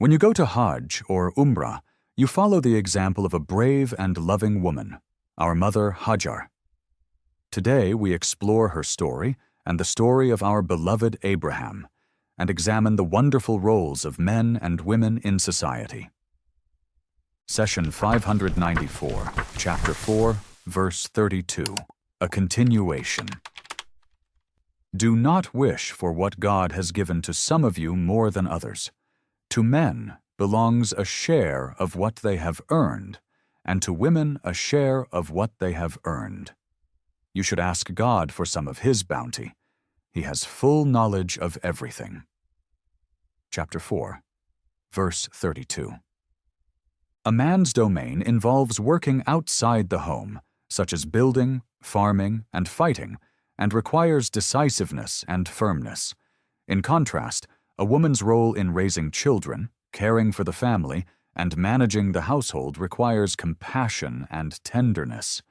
When you go to Hajj or Umrah, you follow the example of a brave and loving woman, our mother Hajar. Today we explore her story and the story of our beloved Abraham, and examine the wonderful roles of men and women in society. Session 594, Chapter 4, Verse 32, a continuation. Do not wish for what God has given to some of you more than others. To men belongs a share of what they have earned, and to women a share of what they have earned. You should ask God for some of His bounty. He has full knowledge of everything. Chapter 4, Verse 32. A man's domain involves working outside the home, such as building, farming, and fighting, and requires decisiveness and firmness. In contrast, a woman's role in raising children, caring for the family, and managing the household requires compassion and tenderness.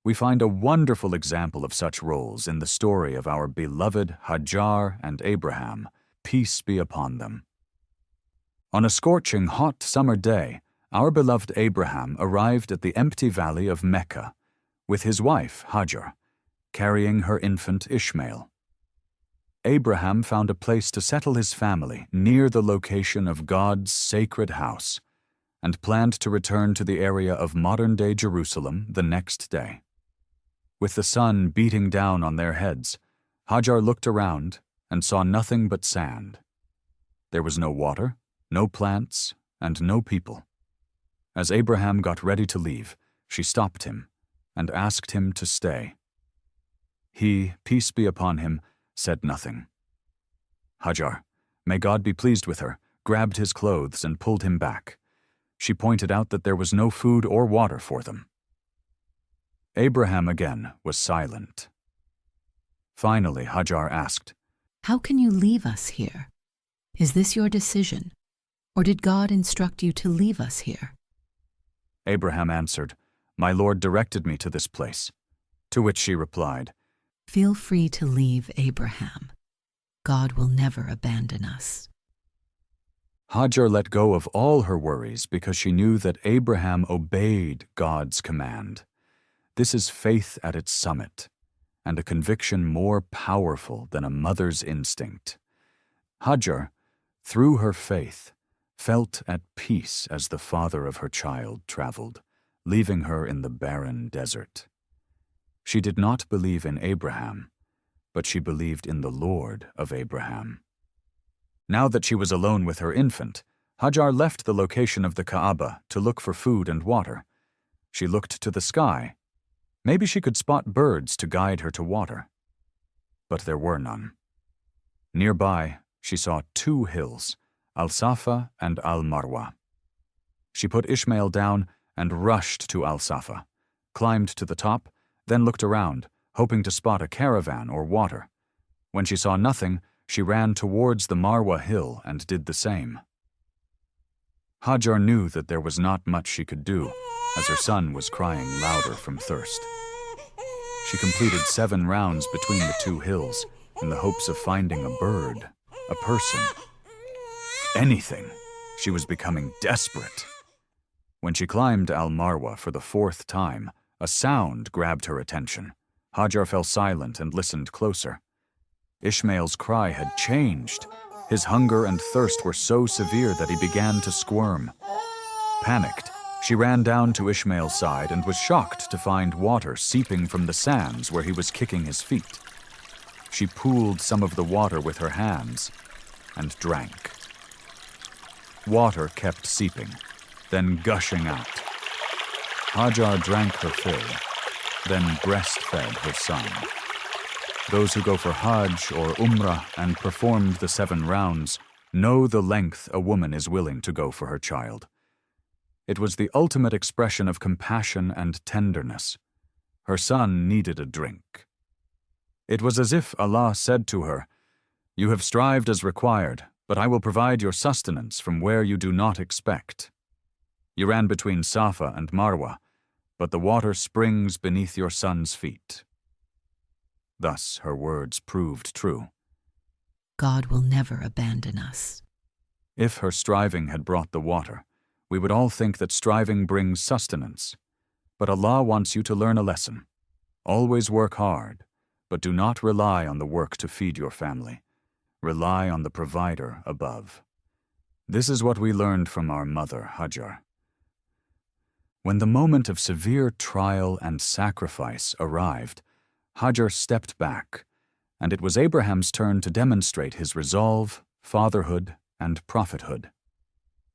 We find a wonderful example of such roles in the story of our beloved Hajar and Abraham, peace be upon them. On a scorching hot summer day, our beloved Abraham arrived at the empty valley of Mecca with his wife Hajar, carrying her infant Ishmael. Abraham found a place to settle his family near the location of God's sacred house, and planned to return to the area of modern-day Jerusalem the next day. With the sun beating down on their heads, Hajar looked around and saw nothing but sand. There was no water, no plants, and no people. As Abraham got ready to leave, she stopped him and asked him to stay. He, peace be upon him, said nothing. Hajar, may God be pleased with her, grabbed his clothes and pulled him back. She pointed out that there was no food or water for them. Abraham again was silent. Finally, Hajar asked, How can you leave us here? Is this your decision? Or did God instruct you to leave us here? Abraham answered, My Lord directed me to this place. To which she replied, Feel free to leave, Abraham. God will never abandon us. Hajar let go of all her worries because she knew that Abraham obeyed God's command. This is faith at its summit, and a conviction more powerful than a mother's instinct. Hajar, through her faith, felt at peace as the father of her child traveled, leaving her in the barren desert. She did not believe in Abraham, but she believed in the Lord of Abraham. Now that she was alone with her infant, Hajar left the location of the Kaaba to look for food and water. She looked to the sky. Maybe she could spot birds to guide her to water. But there were none. Nearby, she saw two hills, Al-Safa and Al-Marwa. She put Ishmael down and rushed to Al-Safa, climbed to the top, then looked around, hoping to spot a caravan or water. When she saw nothing, she ran towards the Marwa hill and did the same. Hajar knew that there was not much she could do, as her son was crying louder from thirst. She completed 7 rounds between the two hills in the hopes of finding a bird, a person, anything. She was becoming desperate. When she climbed Al-Marwa for the 4th time, a sound grabbed her attention. Hajar fell silent and listened closer. Ishmael's cry had changed. His hunger and thirst were so severe that he began to squirm. Panicked, she ran down to Ishmael's side and was shocked to find water seeping from the sands where he was kicking his feet. She pooled some of the water with her hands and drank. Water kept seeping, then gushing out. Hajar drank her fill, then breastfed her son. Those who go for Hajj or Umrah and performed the 7 rounds know the length a woman is willing to go for her child. It was the ultimate expression of compassion and tenderness. Her son needed a drink. It was as if Allah said to her, You have strived as required, but I will provide your sustenance from where you do not expect. You ran between Safa and Marwa, but the water springs beneath your son's feet. Thus her words proved true. God will never abandon us. If her striving had brought the water, we would all think that striving brings sustenance. But Allah wants you to learn a lesson. Always work hard, but do not rely on the work to feed your family. Rely on the provider above. This is what we learned from our mother, Hajar. When the moment of severe trial and sacrifice arrived, Hajar stepped back, and it was Abraham's turn to demonstrate his resolve, fatherhood, and prophethood.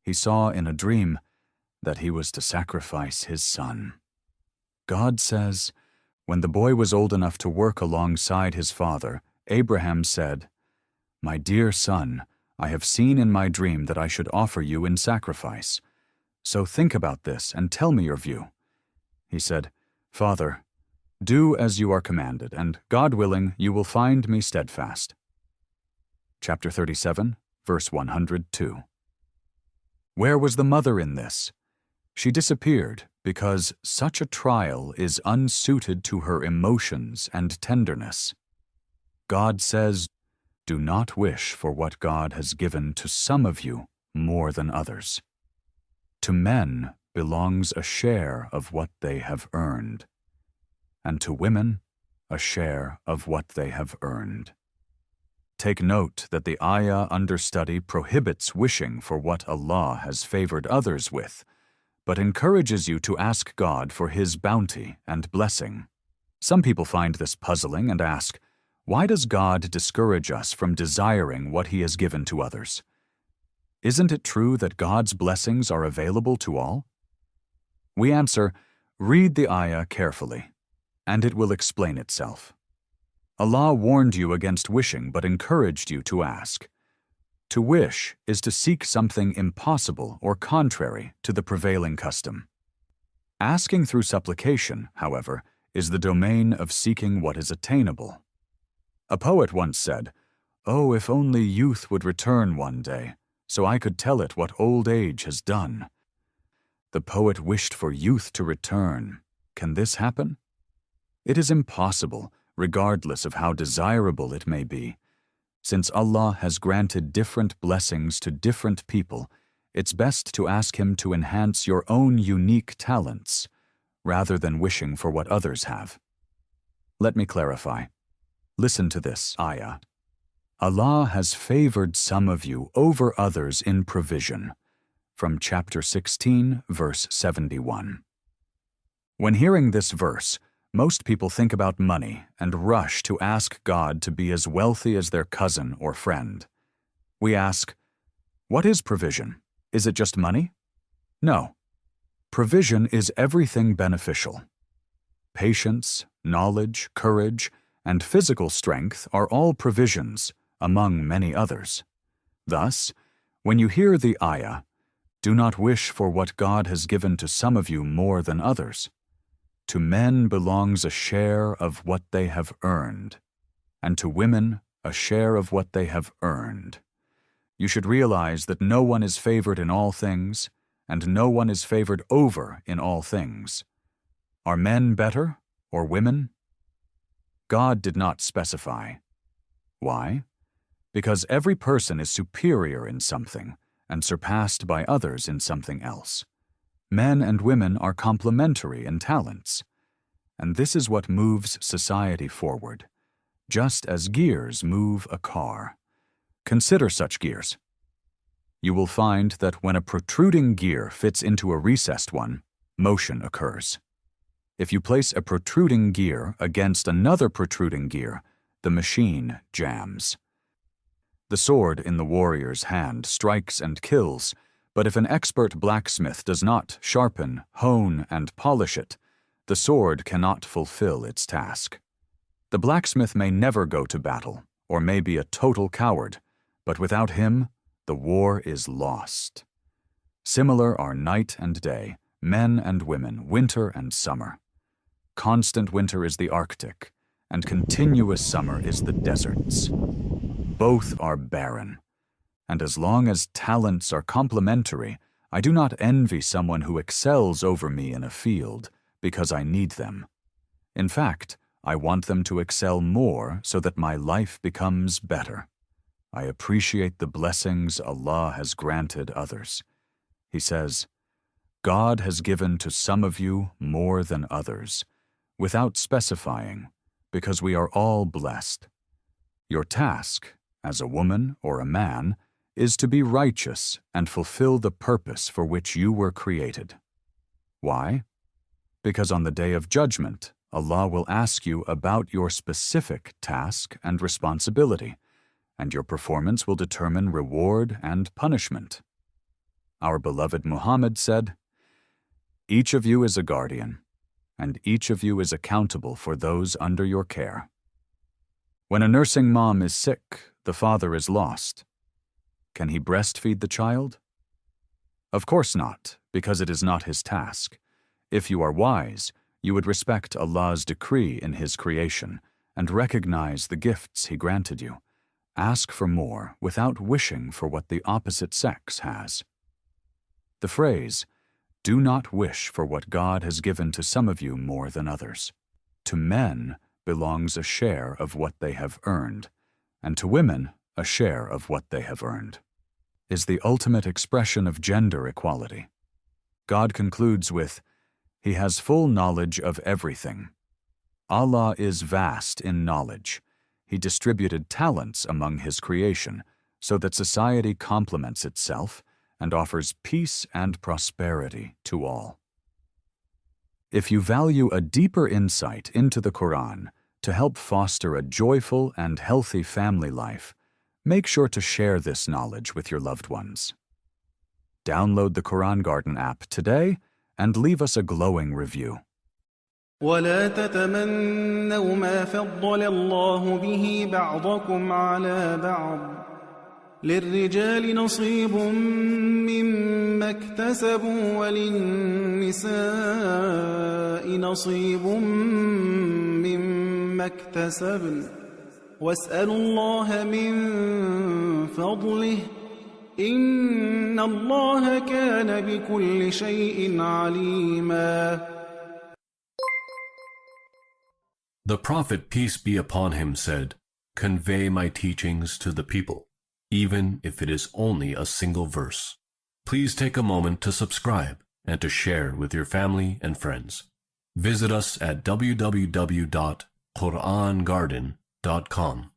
He saw in a dream that he was to sacrifice his son. God says, when the boy was old enough to work alongside his father, Abraham said, "My dear son, I have seen in my dream that I should offer you in sacrifice. So think about this and tell me your view." He said, "Father, do as you are commanded, and God willing, you will find me steadfast." Chapter 37, verse 102. Where was the mother in this? She disappeared because such a trial is unsuited to her emotions and tenderness. God says, do not wish for what God has given to some of you more than others. To men belongs a share of what they have earned, and to women a share of what they have earned. Take note that the ayah understudy prohibits wishing for what Allah has favored others with, but encourages you to ask God for His bounty and blessing. Some people find this puzzling and ask, why does God discourage us from desiring what He has given to others? Isn't it true that God's blessings are available to all? We answer, read the ayah carefully, and it will explain itself. Allah warned you against wishing but encouraged you to ask. To wish is to seek something impossible or contrary to the prevailing custom. Asking through supplication, however, is the domain of seeking what is attainable. A poet once said, "Oh, if only youth would return one day, so I could tell it what old age has done." The poet wished for youth to return. Can this happen? It is impossible, regardless of how desirable it may be. Since Allah has granted different blessings to different people, it's best to ask Him to enhance your own unique talents, rather than wishing for what others have. Let me clarify. Listen to this ayah. Allah has favored some of you over others in provision. From chapter 16, verse 71. When hearing this verse, most people think about money and rush to ask God to be as wealthy as their cousin or friend. We ask, what is provision? Is it just money? No. Provision is everything beneficial. Patience, knowledge, courage, and physical strength are all provisions, among many others. Thus, when you hear the ayah, do not wish for what God has given to some of you more than others. To men belongs a share of what they have earned, and to women a share of what they have earned. You should realize that no one is favored in all things, and no one is favored over in all things. Are men better, or women? God did not specify. Why? Because every person is superior in something, and surpassed by others in something else. Men and women are complementary in talents. And this is what moves society forward, just as gears move a car. Consider such gears. You will find that when a protruding gear fits into a recessed one, motion occurs. If you place a protruding gear against another protruding gear, the machine jams. The sword in the warrior's hand strikes and kills, but if an expert blacksmith does not sharpen, hone, and polish it, the sword cannot fulfill its task. The blacksmith may never go to battle, or may be a total coward, but without him, the war is lost. Similar are night and day, men and women, winter and summer. Constant winter is the Arctic, and continuous summer is the deserts. Both are barren, and as long as talents are complementary, I do not envy someone who excels over me in a field, because I need them. In fact, I want them to excel more so that my life becomes better. I appreciate the blessings Allah has granted others. He says, God has given to some of you more than others, without specifying, because we are all blessed. Your task, as a woman or a man, is to be righteous and fulfill the purpose for which you were created. Why? Because on the Day of Judgment, Allah will ask you about your specific task and responsibility, and your performance will determine reward and punishment. Our beloved Muhammad said, "Each of you is a guardian, and each of you is accountable for those under your care." When a nursing mom is sick, the father is lost. Can he breastfeed the child? Of course not, because it is not his task. If you are wise, you would respect Allah's decree in His creation and recognize the gifts He granted you. Ask for more without wishing for what the opposite sex has. The phrase, "Do not wish for what God has given to some of you more than others." To men belongs a share of what they have earned, and to women a share of what they have earned, is the ultimate expression of gender equality. God concludes with, He has full knowledge of everything. Allah is vast in knowledge. He distributed talents among His creation so that society complements itself and offers peace and prosperity to all. If you value a deeper insight into the Quran to help foster a joyful and healthy family life, make sure to share this knowledge with your loved ones. Download the Quran Garden app today and leave us a glowing review. ولا تتمنوا ما فضل الله به بعضكم على بعض للرجال نصيب مما اكتسبوا وللنساء نصيب مما اكتسبن واسألوا الله من فضله إن الله كان بكل شيء عليما. The Prophet, peace be upon him, said, "Convey my teachings to the people, even if it is only a single verse." Please take a moment to subscribe and to share with your family and friends. Visit us at www.qurangarden.com.